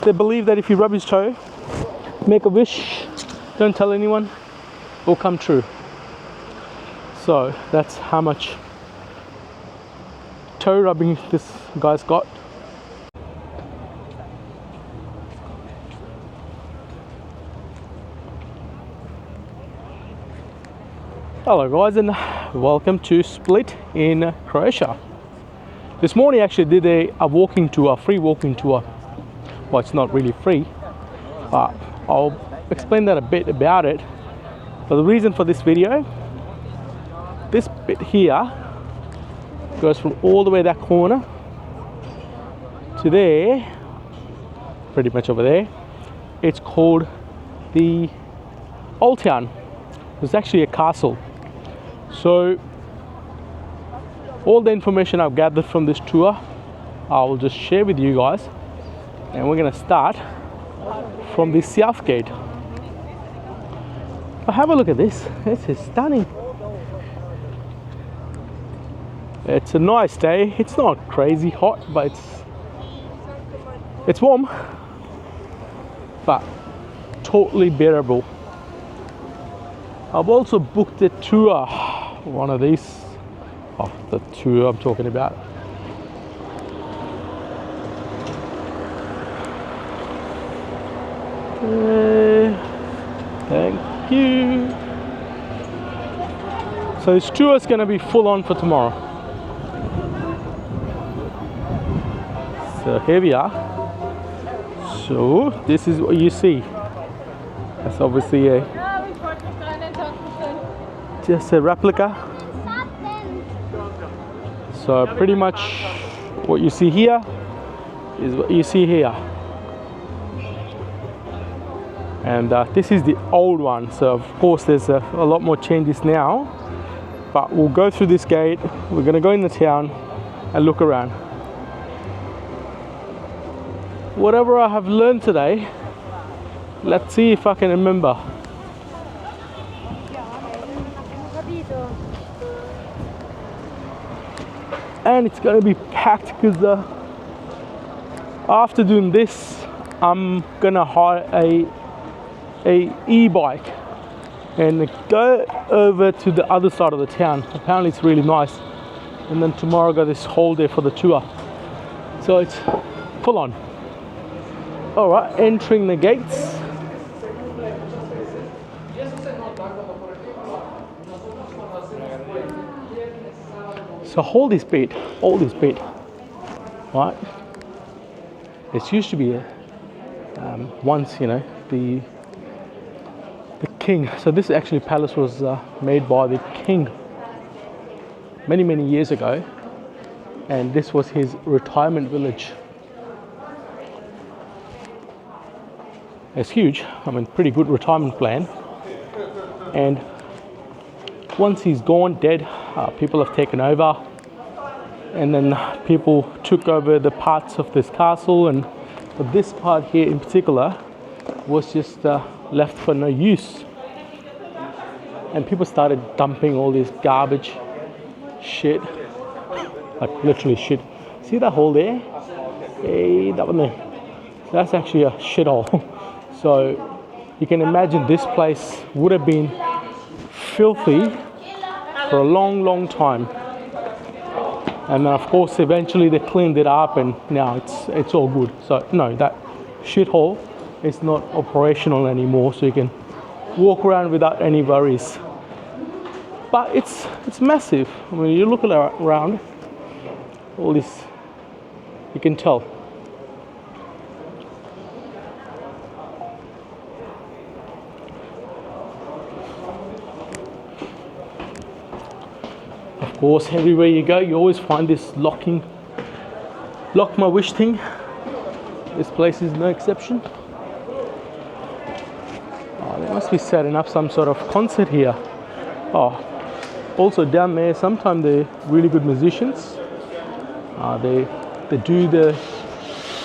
They believe that if you rub his toe, make a wish, don't tell anyone, it will come true. So that's how much toe rubbing this guy's got. Hello guys, and welcome to Split in Croatia. This morning I actually did a walking tour, free walking tour. Well, it's not really free, but I'll explain that a bit about it. But the reason for this video, this bit here goes from all the way that corner to there, pretty much over there. It's called the Old Town. It's actually a castle. So all the information I've gathered from this tour, I will just share with you guys, and we're gonna start from the south gate. But have a look at this. This is stunning. It's a nice day. It's not crazy hot, but it's warm, but totally bearable. I've also booked a tour, one of these, the tour I'm talking about. Thank you. So this tour is going to be full on for tomorrow. So here we are. So this is what you see. That's obviously just a replica. So pretty much what you see here is what you see here. And this is the old one. So of course there's a lot more changes now. But we'll go through this gate. We're going to go in the town and look around. Whatever I have learned today, let's see if I can remember. And it's going to be packed because after doing this, I'm going to hire a e-bike and go over to the other side of the town. Apparently it's really nice. And then tomorrow I got this whole day for the tour. So it's full on. All right, entering the gates. So hold this bit, right? It used to be once, you know, the king. So this actually palace was made by the king many years ago, and this was his retirement village. It's huge. I mean, pretty good retirement plan. And once he's gone, dead, people have taken over, and then people took over the parts of this castle, and this part here in particular was just left for no use. And people started dumping all this garbage, shit, like literally shit. See that hole there? Hey, that one there. That's actually a shithole. So you can imagine this place would have been filthy for a long time. And then of course eventually they cleaned it up, and now it's all good. So no, that shithole is not operational anymore, so you can walk around without any worries. But it's massive. I mean, you look around, all this, you can tell. Of course, everywhere you go, you always find this lock my wish thing. This place is no exception. Oh, they must be setting up some sort of concert here. Oh, also down there, sometimes they're really good musicians. They do the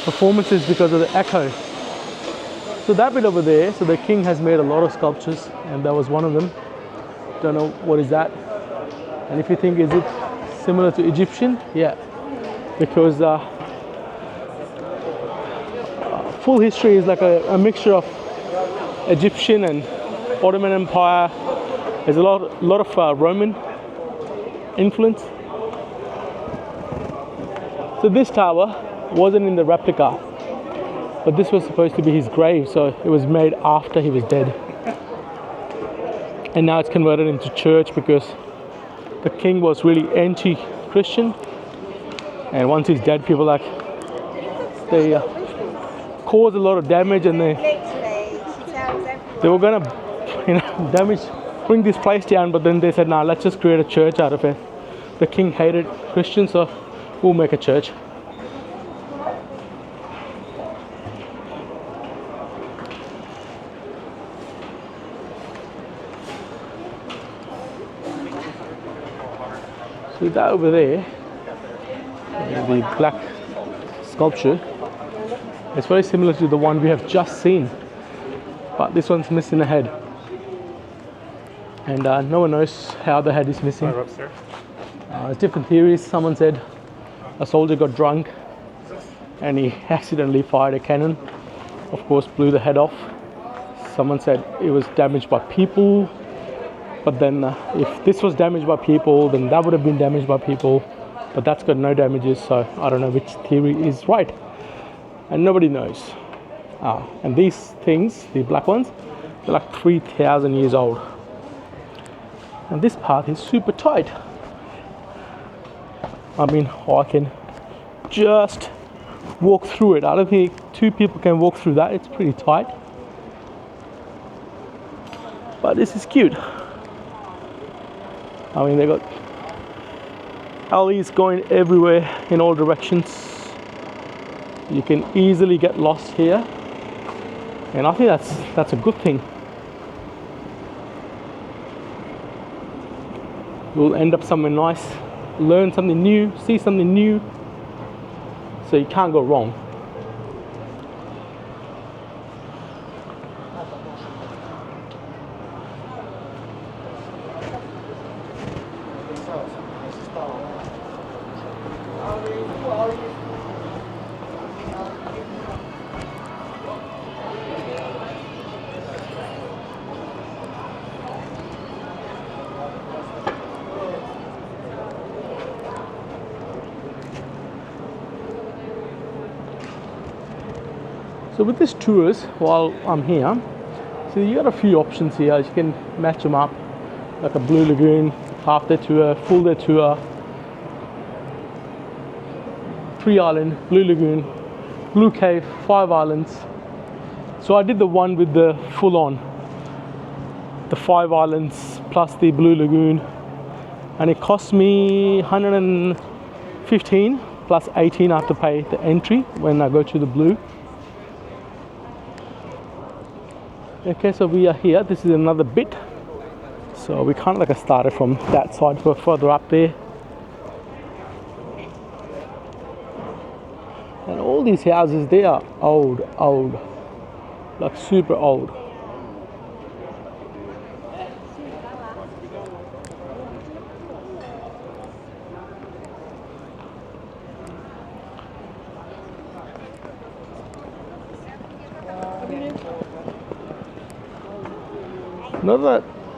performances because of the echo. So that bit over there, so the king has made a lot of sculptures, and that was one of them. Don't know what is that. And if you think, is it similar to Egyptian? Yeah, because full history is like a mixture of Egyptian and Ottoman Empire. There's a lot of Roman influence. So this tower wasn't in the replica, but this was supposed to be his grave, so it was made after he was dead. And now it's converted into church because the king was really anti-Christian, and once he's dead, people like they cause a lot of damage, and they were gonna bring this place down, but then they said, nah, let's just create a church out of it. The king hated Christians, so we'll make a church. So that over there, the black sculpture, it's very similar to the one we have just seen, but this one's missing a head. And no one knows how the head is missing. There's different theories. Someone said a soldier got drunk and he accidentally fired a cannon, of course blew the head off. Someone said it was damaged by people, but then if this was damaged by people, then that would have been damaged by people, but that's got no damages, so I don't know which theory is right, and nobody knows. And these things, the black ones, they're like 3,000 years old. And this path is super tight. I mean, I can just walk through it. I don't think two people can walk through that. It's pretty tight. But this is cute. I mean, they got alleys going everywhere in all directions. You can easily get lost here. And I think that's a good thing. You'll end up somewhere nice, learn something new, see something new, so you can't go wrong. So with this tours, while I'm here, so you got a few options here. You can match them up, like a Blue Lagoon, half day tour, full day tour, 3 island, Blue Lagoon, Blue Cave, 5 islands. So I did the one with the full on, the 5 islands plus the Blue Lagoon, and it cost me 115 plus 18 I have to pay the entry when I go to the Blue. Okay, so we are here. This is another bit. So we kind of like started from that side, we're further up there. And all these houses, they are old, like super old.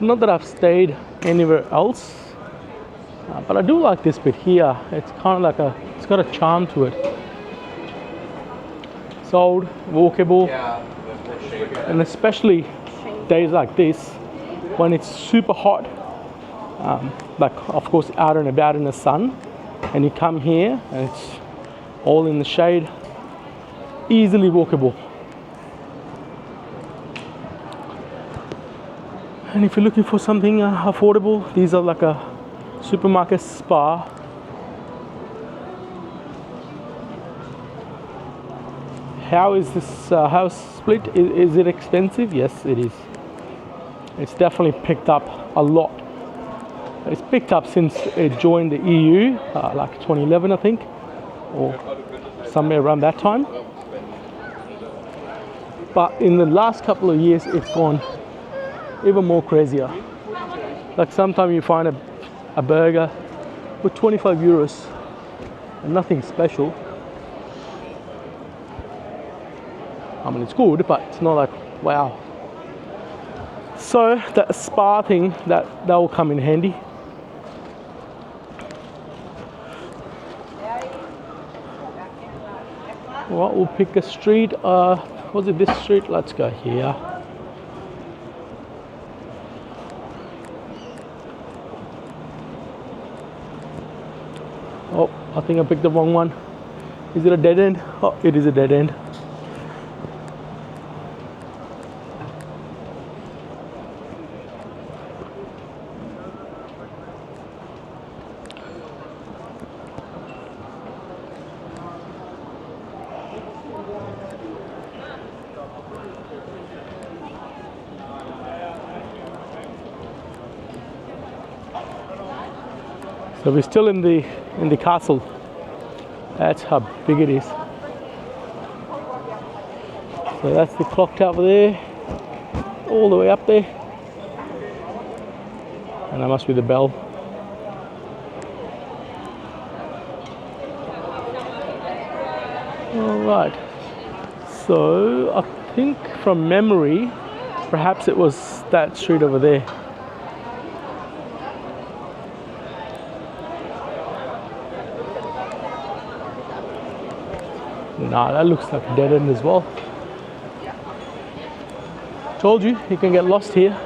Not that I've stayed anywhere else, but I do like this bit here. It's kind of like it's got a charm to it. It's old, walkable, and especially days like this when it's super hot, like of course out and about in the sun, and you come here and it's all in the shade, easily walkable. And if you're looking for something affordable, these are like a supermarket spa. How is this house split? Is it expensive? Yes, it is. It's definitely picked up a lot. It's picked up since it joined the EU, like 2011 I think, or somewhere around that time. But in the last couple of years, it's gone even more crazier. Like sometimes you find a burger for 25 euros and nothing special. I mean, it's good, but it's not like, wow. So that spa thing, that will come in handy. Well, we'll pick a street. Was it this street? Let's go here. Oh, I think I picked the wrong one. Is it a dead end? Oh, it is a dead end. So we're still in the castle. That's how big it is. So that's the clock tower there, all the way up there, and that must be the bell. All right. So I think from memory, perhaps it was that street over there. Nah, that looks like a dead end as well. Told you, you can get lost here.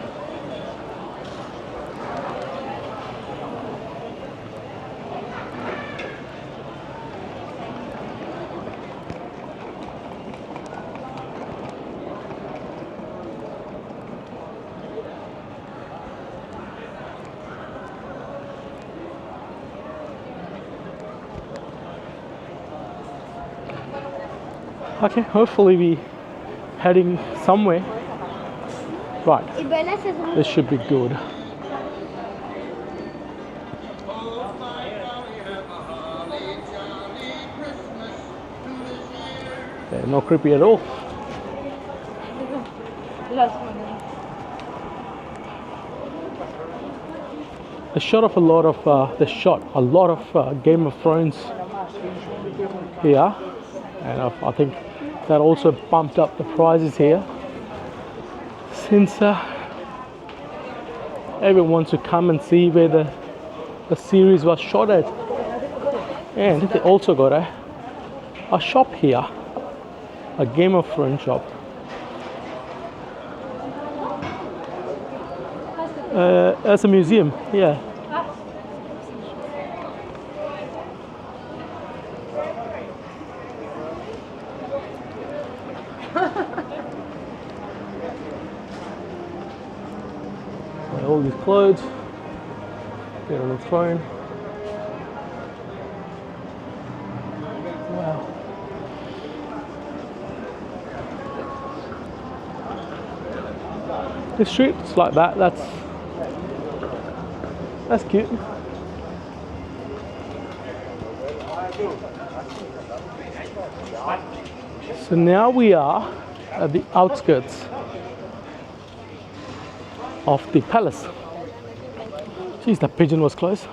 Okay, hopefully we heading somewhere. Right, this should be good. Okay, not creepy at all. They shot off a lot of Game of Thrones here, and I think that also bumped up the prices here, since everyone wants to come and see where the series was shot at. And they also got a shop here, a Game of Thrones shop. As a museum, yeah. All these clothes, get on the throne. Wow. The streets like that, that's cute. So now we are at the outskirts of the palace. Jeez, that pigeon was close.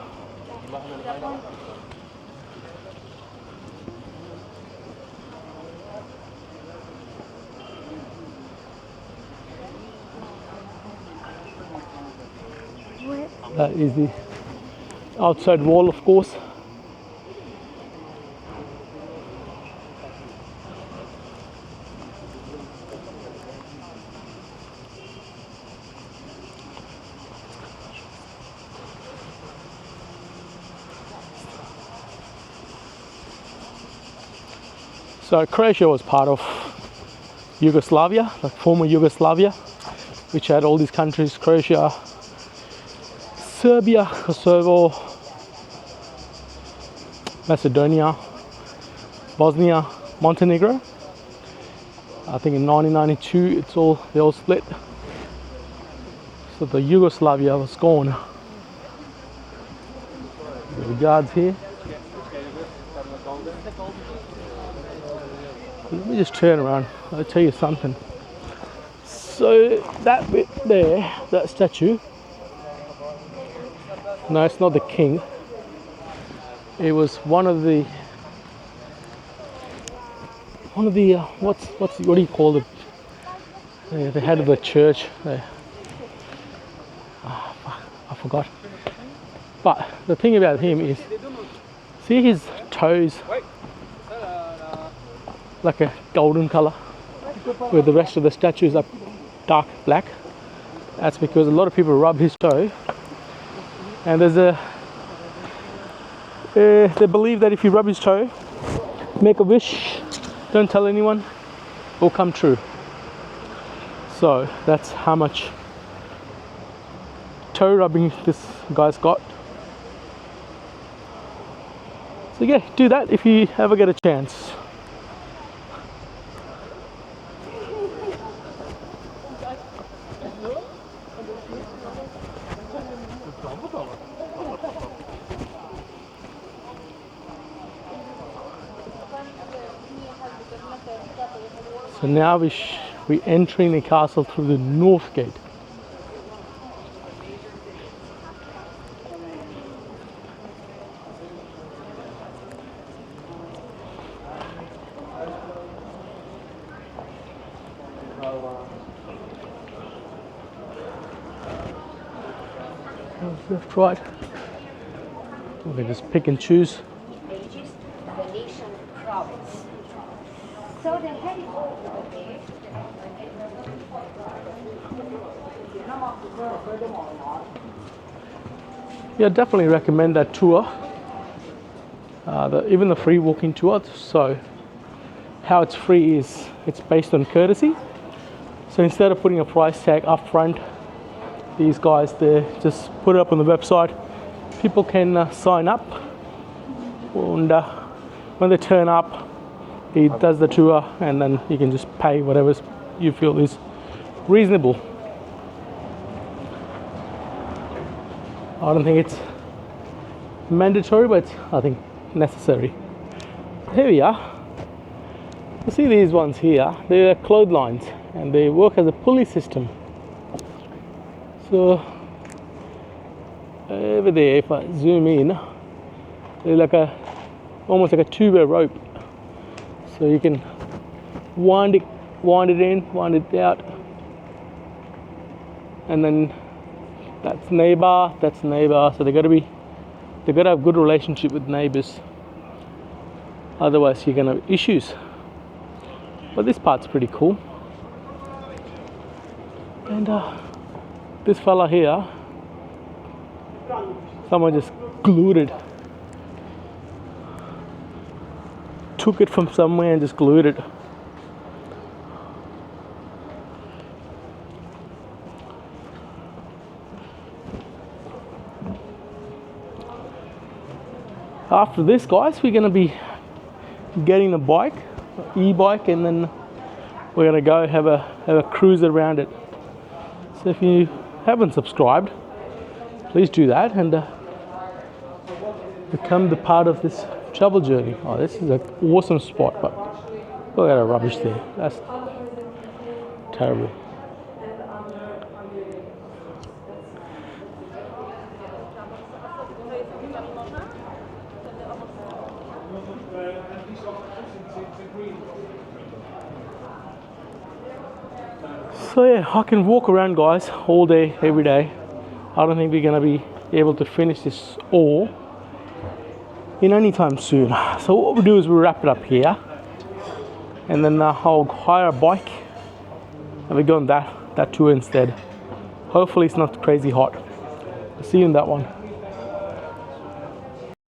That is the outside wall, of course. So Croatia was part of Yugoslavia, like former Yugoslavia, which had all these countries: Croatia, Serbia, Kosovo, Macedonia, Bosnia, Montenegro. I think in 1992 they all split. So the Yugoslavia was gone. The guards here. Let me just turn around, I'll tell you something. So that bit there, that statue, no, it's not the king. It was one one of the what do you call it? The head of the church. I forgot. But the thing about him is, see his toes, like a golden color, where the rest of the statues are dark black. That's because a lot of people rub his toe, and there's a they believe that if you rub his toe, make a wish, don't tell anyone, it will come true. So that's how much toe rubbing this guy's got. So yeah, do that if you ever get a chance. So now we're entering the castle through the north gate. Left, right. We can just pick and choose. Yeah, definitely recommend that tour. Even the free walking tour. So how it's free is it's based on courtesy. So instead of putting a price tag up front, these guys there just put it up on the website. People can sign up, and when they turn up, he does the tour, and then you can just pay whatever you feel is reasonable. I don't think it's mandatory, but I think necessary. Here we are. You see these ones here, they're clotheslines, and they work as a pulley system. So over there, if I zoom in, they're like almost like a two-way rope. So you can wind it in, wind it out, and then that's neighbor. So they got to have good relationship with neighbors. Otherwise, you're gonna have issues. But this part's pretty cool. And this fella here, someone just glued it. Took it from somewhere and just glued it. After this, guys, we're going to be getting a bike, e-bike, and then we're going to go have a cruise around it. So if you haven't subscribed, please do that and become the part of this travel journey. Oh, this is an awesome spot, but look at the rubbish there. That's terrible. So yeah, I can walk around, guys, all day, every day. I don't think we're going to be able to finish this all in any time soon. So what we'll do is we'll wrap it up here, and then I'll hire a bike and we go on that tour instead. Hopefully it's not crazy hot. See you in that one.